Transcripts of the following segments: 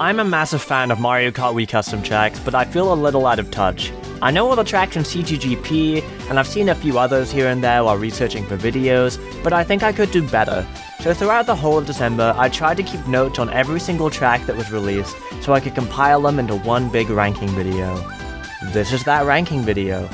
I'm a massive fan of Mario Kart Wii custom tracks, but I feel a little out of touch. I know all the tracks in CTGP, and I've seen a few others here and there while researching for videos, but I think I could do better. So throughout the whole of December, I tried to keep notes on every single track that was released, so I could compile them into one big ranking video. This is that ranking video.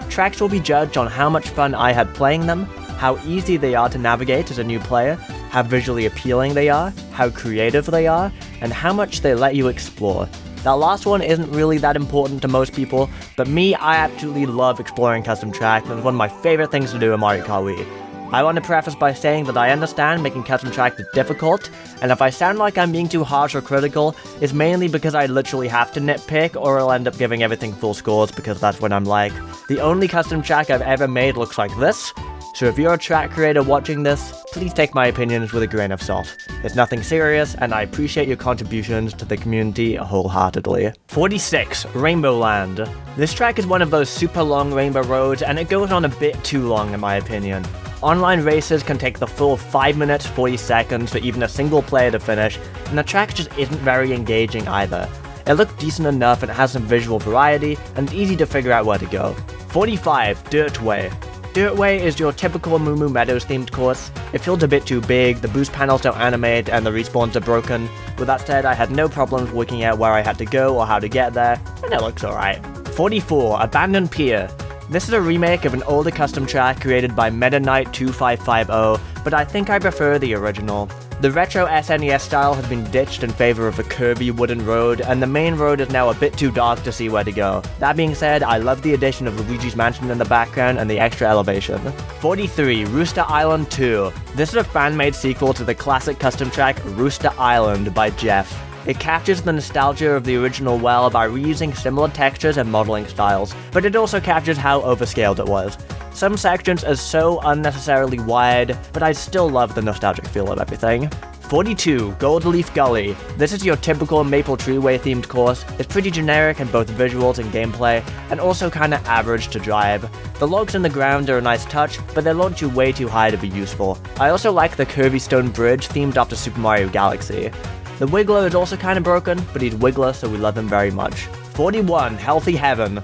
Tracks will be judged on how much fun I had playing them, how easy they are to navigate as a new player, how visually appealing they are, how creative they are, and how much they let you explore. That last one isn't really that important to most people, but me, I absolutely love exploring custom tracks, and it's one of my favorite things to do in Mario Kart Wii. I want to preface by saying that I understand making custom tracks is difficult, and if I sound like I'm being too harsh or critical, it's mainly because I literally have to nitpick, or I'll end up giving everything full scores because that's what I'm like. The only custom track I've ever made looks like this, so if you're a track creator watching this, please take my opinions with a grain of salt. It's nothing serious, and I appreciate your contributions to the community wholeheartedly. 46, Rainbow Land. This track is one of those super long rainbow roads, and it goes on a bit too long in my opinion. Online races can take the full 5 minutes 40 seconds for even a single player to finish, and the track just isn't very engaging either. It looked decent enough and it has some visual variety, and it's easy to figure out where to go. 45, Dirt Way. Dirt Way is your typical Meadows themed course. It feels a bit too big, the boost panels don't animate, and the respawns are broken. With that said, I had no problems working out where I had to go or how to get there, and it looks alright. 44, Abandoned Pier. This is a remake of an older custom track created by Meta Knight 2550, but I think I prefer the original. The retro SNES style has been ditched in favor of a curvy wooden road, and the main road is now a bit too dark to see where to go. That being said, I love the addition of Luigi's Mansion in the background and the extra elevation. 43, Rooster Island 2. This is a fan-made sequel to the classic custom track Rooster Island by Jeff. It captures the nostalgia of the original well by reusing similar textures and modeling styles, but it also captures how overscaled it was. Some sections are so unnecessarily wide, but I still love the nostalgic feel of everything. 42, Gold Leaf Gully. This is your typical Maple Treeway themed course. It's pretty generic in both visuals and gameplay, and also kinda average to drive. The logs in the ground are a nice touch, but they launch you way too high to be useful. I also like the curvy stone bridge themed after Super Mario Galaxy. The Wiggler is also kinda broken, but he's Wiggler, so we love him very much. 41, Healthy Heaven.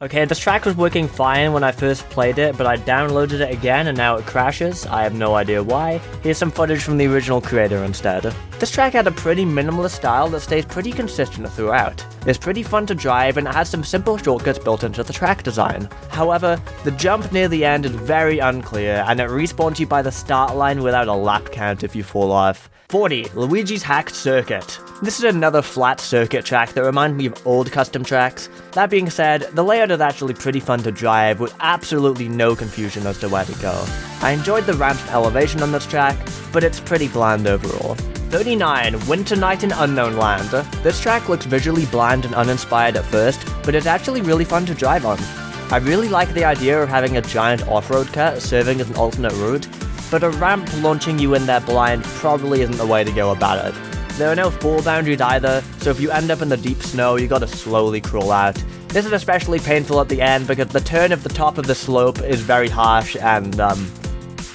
Okay, this track was working fine when I first played it, but I downloaded it again and now it crashes. I have no idea why. Here's some footage from the original creator instead. This track had a pretty minimalist style that stays pretty consistent throughout. It's pretty fun to drive and it has some simple shortcuts built into the track design. However, the jump near the end is very unclear and it respawns you by the start line without a lap count if you fall off. 40, Luigi's Hacked Circuit. This is another flat circuit track that reminds me of old custom tracks. That being said, the layout is actually pretty fun to drive with absolutely no confusion as to where to go. I enjoyed the ramped elevation on this track, but it's pretty bland overall. 39, Winter Night in Unknown Land. This track looks visually bland and uninspired at first, but it's actually really fun to drive on. I really like the idea of having a giant off-road cut serving as an alternate route, but a ramp launching you in there blind probably isn't the way to go about it. There are no fall boundaries either, so if you end up in the deep snow, you gotta slowly crawl out. This is especially painful at the end because the turn of the top of the slope is very harsh and,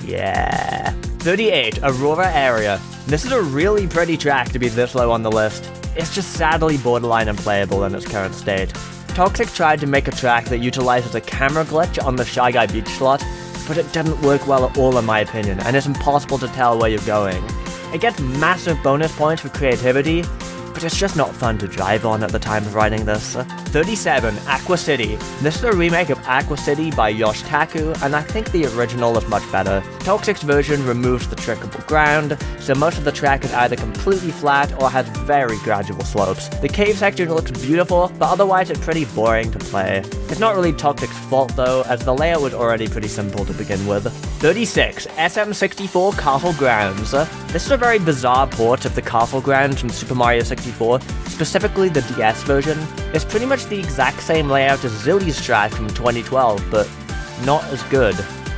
yeah. 38, Aurora Area. This is a really pretty track to be this low on the list. It's just sadly borderline unplayable in its current state. Toxic tried to make a track that utilizes a camera glitch on the Shy Guy Beach slot, but it didn't work well at all in my opinion, and it's impossible to tell where you're going. It gets massive bonus points for creativity, but it's just not fun to drive on at the time of writing this. 37, Aqua City. This is a remake of Aqua City by Yoshi Taku, and I think the original is much better. Toxic's version removes the trickable ground, so most of the track is either completely flat or has very gradual slopes. The cave section looks beautiful, but otherwise it's pretty boring to play. It's not really Toxic's fault though, as the layout was already pretty simple to begin with. 36, SM64 Castle Grounds. This is a very bizarre port of the Castle Grounds from Super Mario 64, specifically the DS version. It's pretty much the exact same layout as Zilly's track from 2012, but not as good.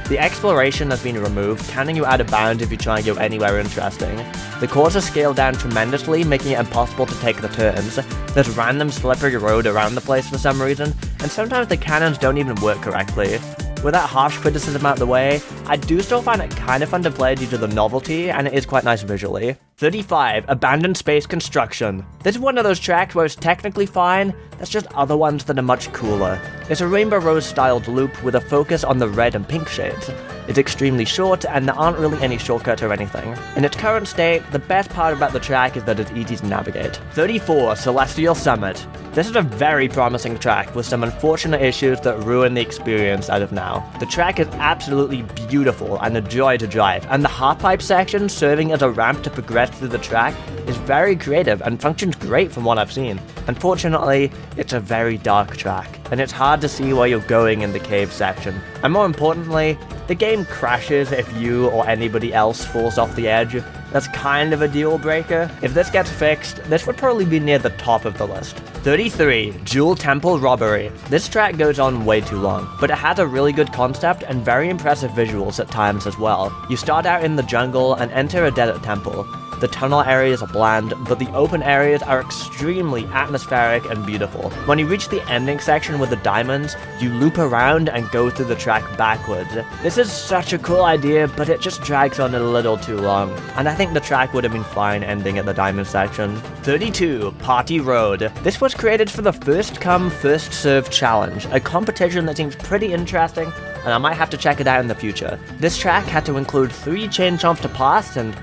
The exploration has been removed, counting you out of bounds if you try and go anywhere interesting. The course is scaled down tremendously, making it impossible to take the turns. There's random slippery road around the place for some reason, and sometimes the cannons don't even work correctly. with that harsh criticism out the way, I do still find it kind of fun to play due to the novelty, and it is quite nice visually. 35, Abandoned Space Construction. This is one of those tracks where it's technically fine, there's just other ones that are much cooler. It's a Rainbow Rose styled loop with a focus on the red and pink shades. It's extremely short, and there aren't really any shortcuts or anything. In its current state, the best part about the track is that it's easy to navigate. 34, Celestial Summit. This is a very promising track with some unfortunate issues that ruin the experience as of now. The track is absolutely beautiful and a joy to drive, and the half-pipe section serving as a ramp to progress through the track is very creative and functions great from what I've seen. Unfortunately, it's a very dark track, and it's hard to see where you're going in the cave section. And more importantly, the game crashes if you or anybody else falls off the edge. That's kind of a deal breaker. If this gets fixed, this would probably be near the top of the list. 33, Jewel Temple Robbery. This track goes on way too long, but it has a really good concept and very impressive visuals at times as well. You start out in the jungle and enter a desert temple. The tunnel areas are bland, but the open areas are extremely atmospheric and beautiful. When you reach the ending section with the diamonds, you loop around and go through the track backwards. This is such a cool idea, but it just drags on a little too long, and I think the track would have been fine ending at the diamond section. 32, Party Road. This was created for the First Come, First Serve challenge, a competition that seems pretty interesting, and I might have to check it out in the future. This track had to include 3 chain jumps to pass, and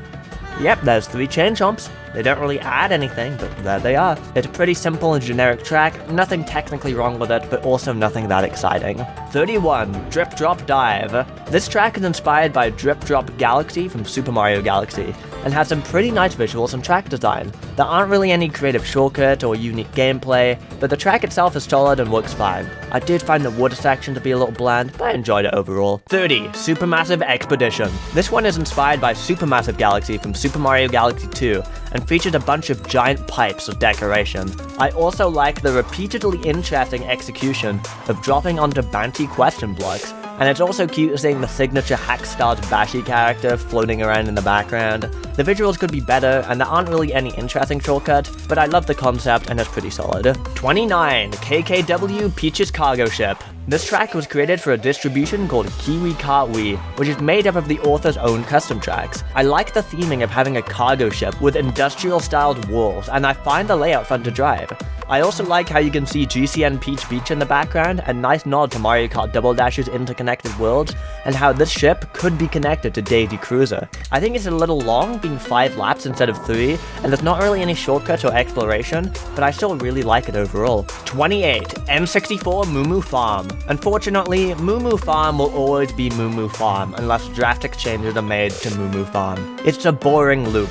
yep, there's 3 chain jumps. They don't really add anything, but there they are. It's a pretty simple and generic track, nothing technically wrong with it, but also nothing that exciting. 31, Drip Drop Dive. This track is inspired by Drip Drop Galaxy from Super Mario Galaxy, and has some pretty nice visuals and track design. There aren't really any creative shortcut or unique gameplay, but the track itself is solid and works fine. I did find the water section to be a little bland, but I enjoyed it overall. 30, Supermassive Expedition. This one is inspired by Supermassive Galaxy from Super Mario Galaxy 2, and featured a bunch of giant pipes as decoration. I also like the repeatedly interesting execution of dropping onto bounty question blocks, and it's also cute seeing the signature Hack-styled Bashi character floating around in the background. The visuals could be better, and there aren't really any interesting shortcuts, but I love the concept and it's pretty solid. 29, KKW Peach's Cargo Ship. This track was created for a distribution called Kart Wii, which is made up of the author's own custom tracks. I like the theming of having a cargo ship with industrial-styled walls, and I find the layout fun to drive. I also like how you can see GCN Peach Beach in the background, a nice nod to Mario Kart Double Dash's interconnected worlds, and how this ship could be connected to Daisy Cruiser. I think it's a little long, being 5 laps instead of 3, and there's not really any shortcuts or exploration, but I still really like it overall. 28, N64 Moo Farm. Unfortunately, Moo Farm will always be Moo Farm unless drastic changes are made to Moo Farm. It's a boring loop.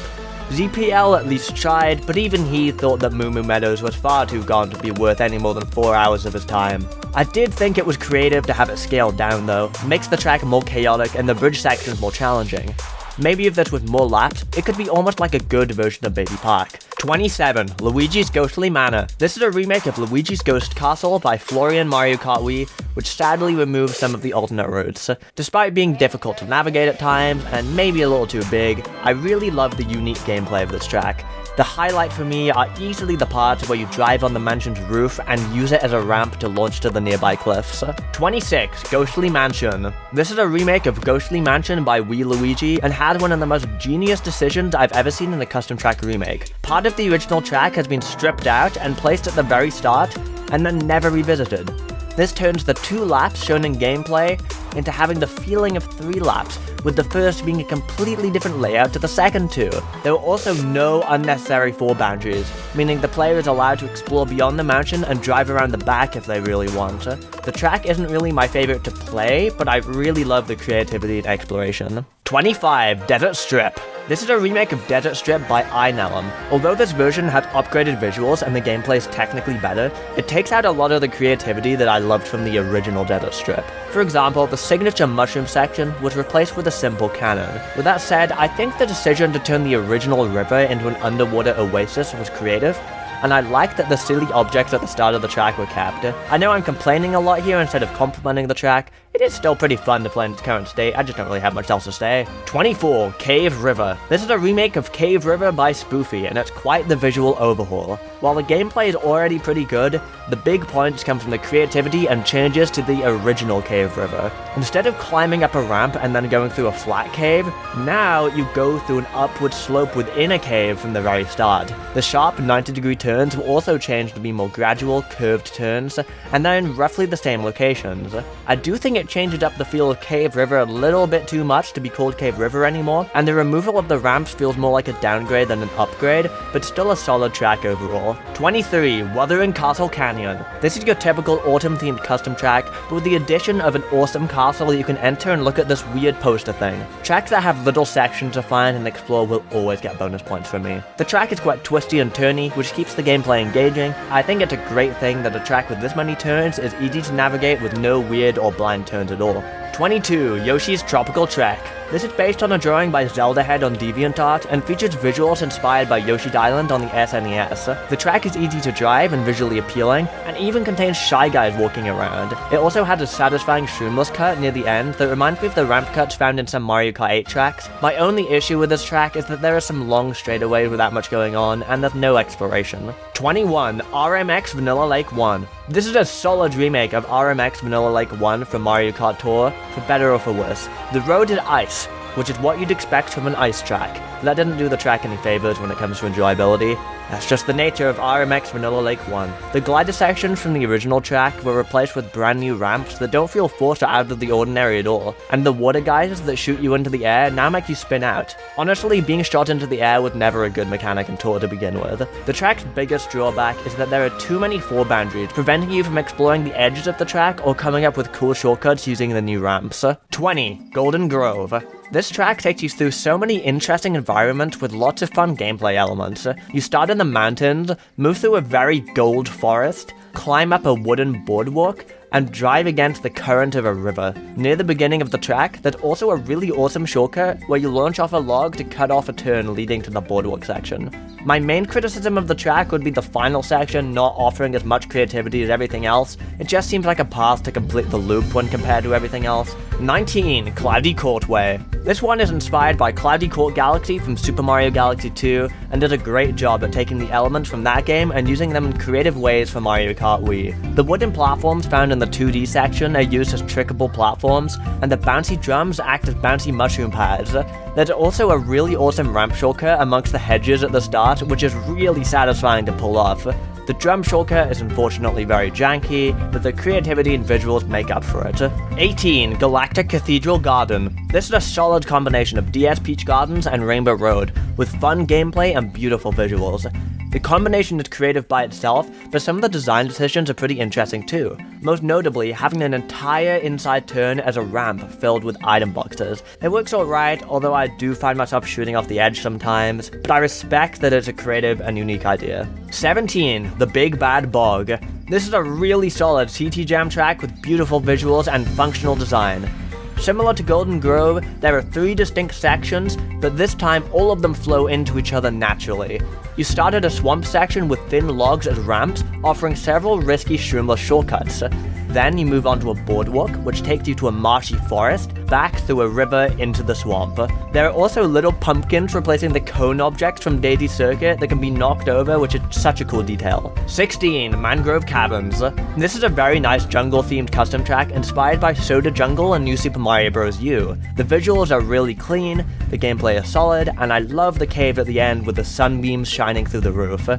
ZPL at least tried, but even he thought that Meadows was far too gone to be worth any more than 4 hours of his time. I did think it was creative to have it scaled down though, makes the track more chaotic and the bridge sections more challenging. Maybe if this was more laps, it could be almost like a good version of Baby Park. 27, Luigi's Ghostly Manor. This is a remake of Luigi's Ghost Castle by Florian Mario Kart Wii, which sadly removes some of the alternate routes. Despite being difficult to navigate at times, and maybe a little too big, I really love the unique gameplay of this track. The highlight for me are easily the parts where you drive on the mansion's roof and use it as a ramp to launch to the nearby cliffs. 26, Ghostly Mansion. This is a remake of Ghostly Mansion by Wii Luigi, and had one of the most genius decisions I've ever seen in a custom track remake. Part of the original track has been stripped out and placed at the very start, and then never revisited. This turns the 2 laps shown in gameplay into having the feeling of 3 laps, with the first being a completely different layout to the second 2. There are also no unnecessary 4 boundaries, meaning the player is allowed to explore beyond the mansion and drive around the back if they really want. The track isn't really my favorite to play, but I really love the creativity and exploration. 25, Desert Strip. This is a remake of Desert Strip by Inelum. Although this version has upgraded visuals and the gameplay is technically better, it takes out a lot of the creativity that I loved from the original Desert Strip. For example, the signature mushroom section was replaced with a simple cannon. With that said, I think the decision to turn the original river into an underwater oasis was creative, and I like that the silly objects at the start of the track were kept. I know I'm complaining a lot here instead of complimenting the track. It is still pretty fun to play in its current state, I just don't really have much else to say. 24. Cave River. This is a remake of Cave River by Spoofy, and it's quite the visual overhaul. While the gameplay is already pretty good, the big points come from the creativity and changes to the original Cave River. Instead of climbing up a ramp and then going through a flat cave, now you go through an upward slope within a cave from the very start. The sharp 90-degree turns will also change to be more gradual, curved turns, and they're in roughly the same locations. I do think it changes up the feel of Cave River a little bit too much to be called Cave River anymore, and the removal of the ramps feels more like a downgrade than an upgrade, but still a solid track overall. 23. Wuthering Castle Canyon. This is your typical autumn-themed custom track, but with the addition of an awesome castle you can enter and look at this weird poster thing. Tracks that have little sections to find and explore will always get bonus points from me. The track is quite twisty and turny, which keeps the gameplay engaging. I think it's a great thing that a track with this many turns is easy to navigate with no weird or blind turns at all. 22. Yoshi's Tropical Trek. This is based on a drawing by Zelda Head on DeviantArt and features visuals inspired by Yoshi's Island on the SNES. The track is easy to drive and visually appealing, and even contains Shy Guys walking around. It also has a satisfying shroomless cut near the end that reminds me of the ramp cuts found in some Mario Kart 8 tracks. My only issue with this track is that there are some long straightaways without much going on, and there's no exploration. 21. RMX Vanilla Lake 1. This is a solid remake of RMX Vanilla Lake 1 from Mario Kart Tour, for better or for worse. The road is ice, which is what you'd expect from an ice track. That didn't do the track any favors when it comes to enjoyability. That's just the nature of RMX Vanilla Lake 1. The glider sections from the original track were replaced with brand new ramps that don't feel forced or out of the ordinary at all, and the water geysers that shoot you into the air now make you spin out. Honestly, being shot into the air was never a good mechanic in Tour to begin with. The track's biggest drawback is that there are too many floor boundaries, preventing you from exploring the edges of the track or coming up with cool shortcuts using the new ramps. 20. Golden Grove. This track takes you through so many interesting environments with lots of fun gameplay elements. You start in the mountains, move through a very gold forest, climb up a wooden boardwalk, and drive against the current of a river. Near the beginning of the track, there's also a really awesome shortcut where you launch off a log to cut off a turn leading to the boardwalk section. My main criticism of the track would be the final section not offering as much creativity as everything else. It just seems like a path to complete the loop when compared to everything else. 19. Cloudy Courtway. This one is inspired by Cloudy Court Galaxy from Super Mario Galaxy 2, and does a great job at taking the elements from that game and using them in creative ways for Mario Kart Wii. The wooden platforms found in the 2D section are used as trickable platforms, and the bouncy drums act as bouncy mushroom pads. There's also a really awesome ramp shortcut amongst the hedges at the start, which is really satisfying to pull off. The drum shortcut is unfortunately very janky, but the creativity and visuals make up for it. 18. Galactic Cathedral Garden. This is a solid combination of DS Peach Gardens and Rainbow Road, with fun gameplay and beautiful visuals. The combination is creative by itself, but some of the design decisions are pretty interesting too. Most notably, having an entire inside turn as a ramp filled with item boxes. It works alright, although I do find myself shooting off the edge sometimes, but I respect that it's a creative and unique idea. 17. The Big Bad Bog. This is a really solid CT Jam track with beautiful visuals and functional design. Similar to Golden Grove, there are 3 distinct sections, but this time all of them flow into each other naturally. You start at a swamp section with thin logs as ramps, offering several risky shroomless shortcuts. Then you move onto a boardwalk, which takes you to a marshy forest, back through a river into the swamp. There are also little pumpkins replacing the cone objects from Daisy Circuit that can be knocked over, which is such a cool detail. 16. Mangrove Caverns. This is a very nice jungle-themed custom track inspired by Soda Jungle and New Super Mario Bros. U. The visuals are really clean, the gameplay is solid, and I love the cave at the end with the sunbeams shining through the roof.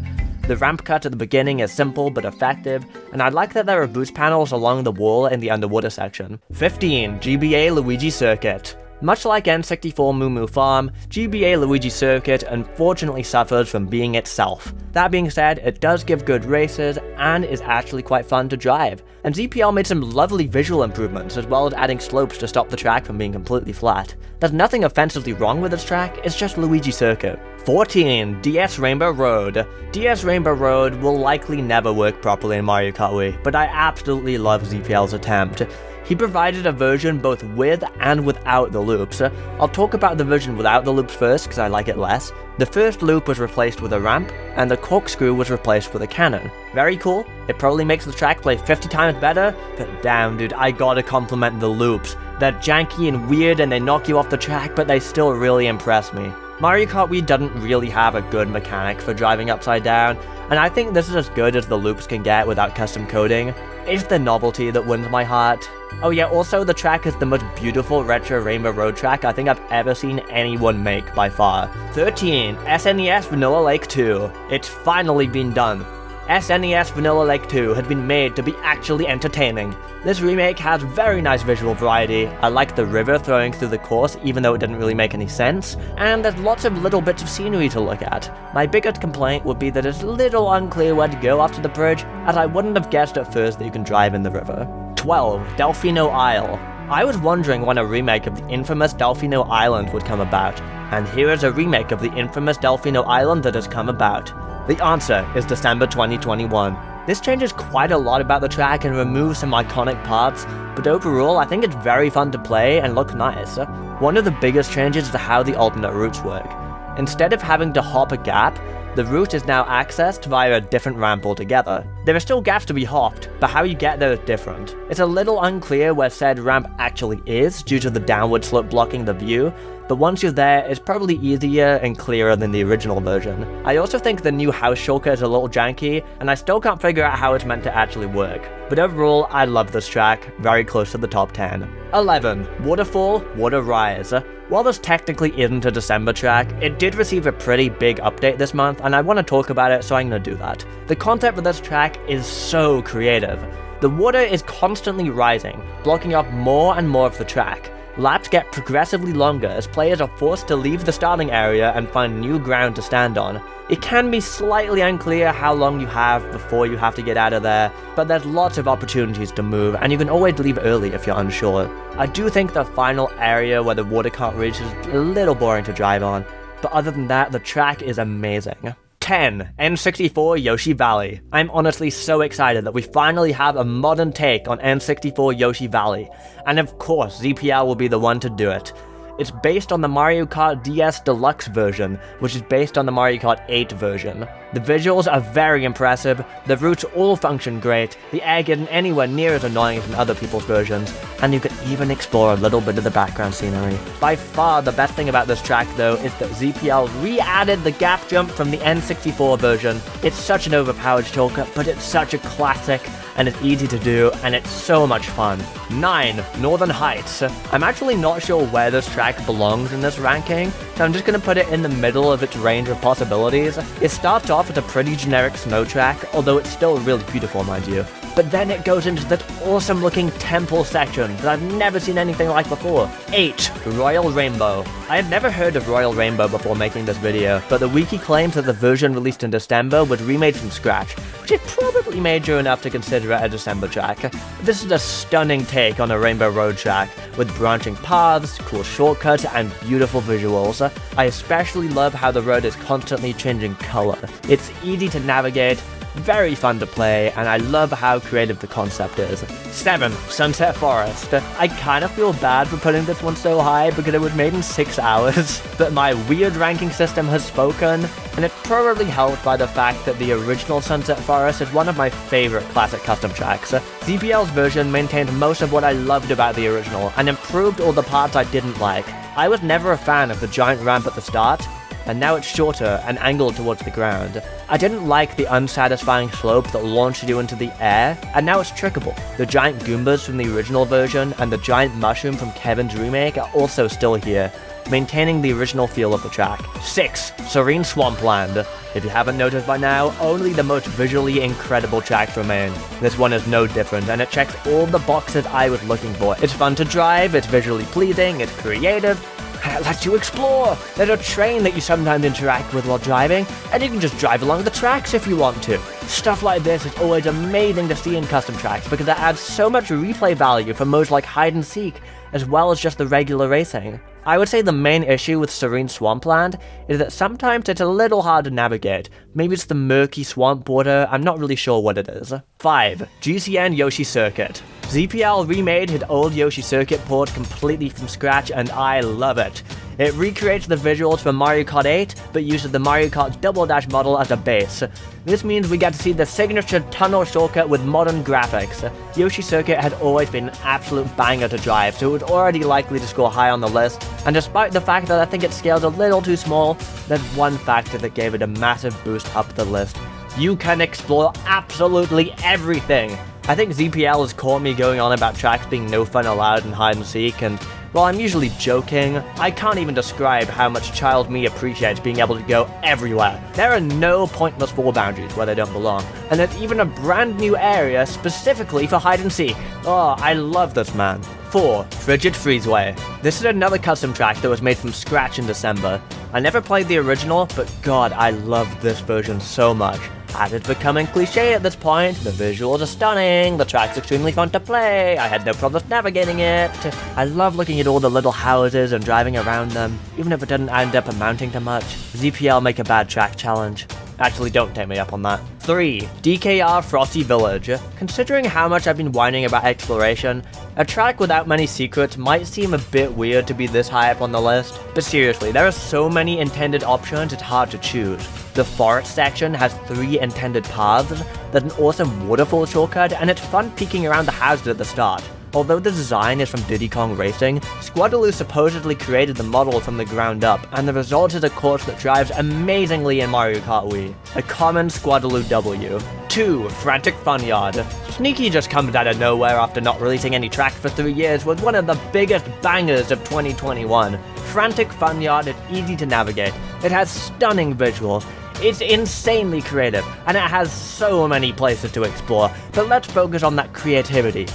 The ramp cut at the beginning is simple but effective, and I like that there are boost panels along the wall in the underwater section. 15. GBA Luigi Circuit. Much like N64 Moo Moo Farm, GBA Luigi Circuit unfortunately suffers from being itself. That being said, it does give good races, and is actually quite fun to drive. And ZPL made some lovely visual improvements, as well as adding slopes to stop the track from being completely flat. There's nothing offensively wrong with this track, it's just Luigi Circuit. 14. DS Rainbow Road. DS Rainbow Road will likely never work properly in Mario Kart Wii, but I absolutely love ZPL's attempt. He provided a version both with and without the loops. I'll talk about the version without the loops first because I like it less. The first loop was replaced with a ramp, and the corkscrew was replaced with a cannon. Very cool. It probably makes the track play 50 times better, but damn dude, I gotta compliment the loops. They're janky and weird and they knock you off the track, but they still really impress me. Mario Kart Wii doesn't really have a good mechanic for driving upside down, and I think this is as good as the loops can get without custom coding. It's the novelty that wins my heart. Oh yeah, also the track is the most beautiful retro Rainbow Road track I think I've ever seen anyone make by far. 13. SNES Vanilla Lake 2. It's finally been done. SNES Vanilla Lake 2 had been made to be actually entertaining. This remake has very nice visual variety. I like the river flowing through the course even though it didn't really make any sense, and there's lots of little bits of scenery to look at. My biggest complaint would be that it's a little unclear where to go after the bridge, as I wouldn't have guessed at first that you can drive in the river. 12. Delfino Isle. I was wondering when a remake of the infamous Delfino Island would come about, and here is a remake of the infamous Delfino Island that has come about. The answer is December 2021. This changes quite a lot about the track and removes some iconic parts, but overall I think it's very fun to play and look nice. One of the biggest changes is how the alternate routes work. Instead of having to hop a gap, the route is now accessed via a different ramp altogether. There are still gaps to be hopped, but how you get there is different. It's a little unclear where said ramp actually is due to the downward slope blocking the view, but once you're there, it's probably easier and clearer than the original version. I also think the new house shulker is a little janky, and I still can't figure out how it's meant to actually work. But overall, I love this track, very close to the top 10. 11. Waterfall, Water Rise. While this technically isn't a December track, it did receive a pretty big update this month, and I want to talk about it, so I'm going to do that. The concept of this track is so creative. The water is constantly rising, blocking off more and more of the track. Laps get progressively longer as players are forced to leave the starting area and find new ground to stand on. It can be slightly unclear how long you have before you have to get out of there, but there's lots of opportunities to move, and you can always leave early if you're unsure. I do think the final area where the water can't reach is a little boring to drive on, but other than that, the track is amazing. 10. N64 Yoshi Valley. I'm honestly so excited that we finally have a modern take on N64 Yoshi Valley, and of course ZPL will be the one to do it. It's based on the Mario Kart DS Deluxe version, which is based on the Mario Kart 8 version. The visuals are very impressive, the routes all function great, the air isn't anywhere near as annoying as in other people's versions, and you can even explore a little bit of the background scenery. By far the best thing about this track though is that ZPL re-added the gap jump from the N64 version. It's such an overpowered shulker, but it's such a classic, and it's easy to do, and it's so much fun. 9. Northern Heights. I'm actually not sure where this track belongs in this ranking, so I'm just gonna put it in the middle of its range of possibilities. It starts off as a pretty generic snow track, although it's still really beautiful, mind you. But then it goes into that awesome looking temple section that I've never seen anything like before. 8. Royal Rainbow. I had never heard of Royal Rainbow before making this video, but the wiki claims that the version released in December was remade from scratch, which is probably major enough to consider it a December track. This is a stunning take on a Rainbow Road track, with branching paths, cool shortcuts, and beautiful visuals. I especially love how the road is constantly changing color. It's easy to navigate, very fun to play, and I love how creative the concept is. 7. Sunset Forest. I kind of feel bad for putting this one so high because it was made in 6 hours, but my weird ranking system has spoken, and it's probably helped by the fact that the original Sunset Forest is one of my favorite classic custom tracks. ZPL's version maintained most of what I loved about the original, and improved all the parts I didn't like. I was never a fan of the giant ramp at the start, and now it's shorter and angled towards the ground. I didn't like the unsatisfying slope that launched you into the air, and now it's trickable. The giant Goombas from the original version and the giant mushroom from Kevin's remake are also still here, maintaining the original feel of the track. 6. Serene Swampland. If you haven't noticed by now, only the most visually incredible tracks remain. This one is no different, and it checks all the boxes I was looking for. It's fun to drive, it's visually pleasing, it's creative, and it lets you explore. There's a train that you sometimes interact with while driving, and you can just drive along the tracks if you want to. Stuff like this is always amazing to see in custom tracks because it adds so much replay value for modes like hide and seek, as well as just the regular racing. I would say the main issue with Serene Swampland is that sometimes it's a little hard to navigate. Maybe it's the murky swamp water, I'm not really sure what it is. 5. GCN Yoshi Circuit. ZPL remade his old Yoshi circuit port completely from scratch, and I love it. It recreates the visuals from Mario Kart 8, but uses the Mario Kart Double Dash model as a base. This means we get to see the signature tunnel shortcut with modern graphics. Yoshi Circuit had always been an absolute banger to drive, so it was already likely to score high on the list, and despite the fact that I think it scales a little too small, there's one factor that gave it a massive boost up the list. You can explore absolutely everything! I think ZPL has caught me going on about tracks being no fun allowed in hide and seek, and while I'm usually joking, I can't even describe how much child me appreciates being able to go everywhere. There are no pointless wall boundaries where they don't belong, and there's even a brand new area specifically for hide and seek. Oh, I love this, man. 4. Frigid Freezeway. This is another custom track that was made from scratch in December. I never played the original, but god, I love this version so much. As it's becoming cliche at this point, the visuals are stunning, the track's extremely fun to play, I had no problems navigating it. I love looking at all the little houses and driving around them, even if it doesn't end up amounting to much. ZPL make a bad track challenge. Actually, don't take me up on that. 3. DKR Frosty Village. Considering how much I've been whining about exploration, a track without many secrets might seem a bit weird to be this high up on the list, but seriously, there are so many intended options it's hard to choose. The forest section has 3 intended paths, there's an awesome waterfall shortcut, and it's fun peeking around the houses at the start. Although the design is from Diddy Kong Racing, Squadaloo supposedly created the model from the ground up, and the result is a course that drives amazingly in Mario Kart Wii. A common Squadaloo W. 2. Frantic Funyard. Sneaky just comes out of nowhere after not releasing any tracks for 3 years with one of the biggest bangers of 2021. Frantic Funyard is easy to navigate, it has stunning visuals, it's insanely creative, and it has so many places to explore, but let's focus on that creativity.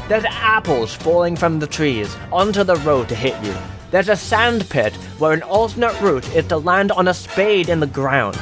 There's apples falling from the trees onto the road to hit you. There's a sand pit where an alternate route is to land on a spade in the ground.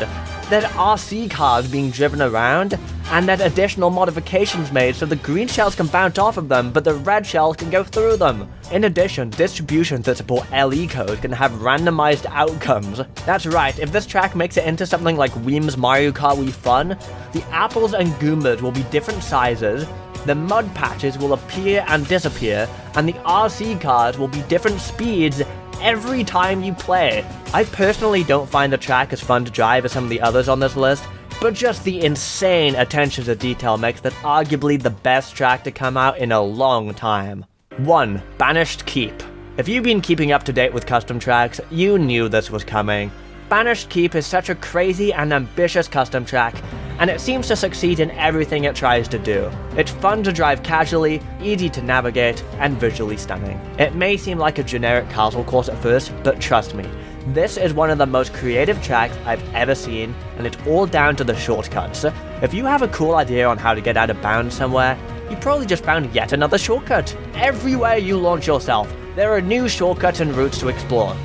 There's RC cars being driven around, and there's additional modifications made so the green shells can bounce off of them, but the red shells can go through them. In addition, distributions that support LE code can have randomized outcomes. That's right, if this track makes it into something like Weem's Mario Kart Wii Fun, the apples and Goombas will be different sizes, the mud patches will appear and disappear, and the RC cars will be different speeds every time you play. I personally don't find the track as fun to drive as some of the others on this list, but just the insane attention to detail makes that arguably the best track to come out in a long time. 1. Banished Keep. If you've been keeping up to date with custom tracks, you knew this was coming. Banished Keep is such a crazy and ambitious custom track, and it seems to succeed in everything it tries to do. It's fun to drive casually, easy to navigate, and visually stunning. It may seem like a generic castle course at first, but trust me, this is one of the most creative tracks I've ever seen, and it's all down to the shortcuts. If you have a cool idea on how to get out of bounds somewhere, you probably just found yet another shortcut. Everywhere you launch yourself, there are new shortcuts and routes to explore.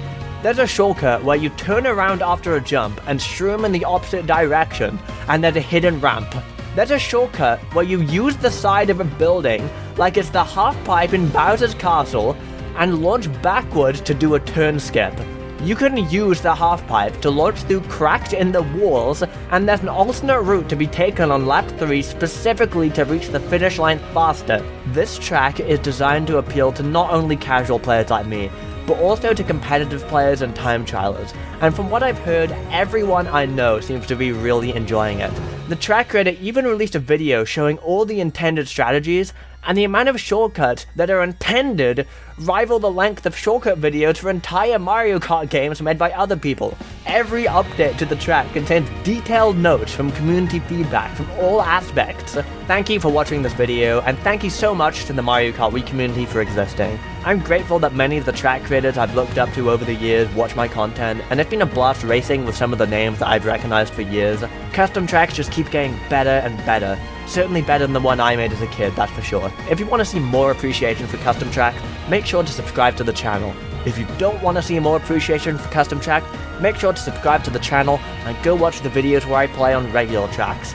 There's a shortcut where you turn around after a jump and shroom in the opposite direction, and there's a hidden ramp. There's a shortcut where you use the side of a building like it's the half pipe in Bowser's Castle and launch backwards to do a turn skip. You can use the half pipe to launch through cracks in the walls, and there's an alternate route to be taken on lap 3 specifically to reach the finish line faster. This track is designed to appeal to not only casual players like me, but also to competitive players and time trialers, and from what I've heard, everyone I know seems to be really enjoying it. The track creator even released a video showing all the intended strategies, and the amount of shortcuts that are intended rival the length of shortcut videos for entire Mario Kart games made by other people. Every update to the track contains detailed notes from community feedback from all aspects. Thank you for watching this video, and thank you so much to the Mario Kart Wii community for existing. I'm grateful that many of the track creators I've looked up to over the years watch my content, and it's been a blast racing with some of the names that I've recognized for years. Custom tracks just keep getting better and better. Certainly better than the one I made as a kid, that's for sure. If you want to see more appreciation for custom tracks, make sure to subscribe to the channel. If you don't want to see more appreciation for custom tracks, make sure to subscribe to the channel and go watch the videos where I play on regular tracks.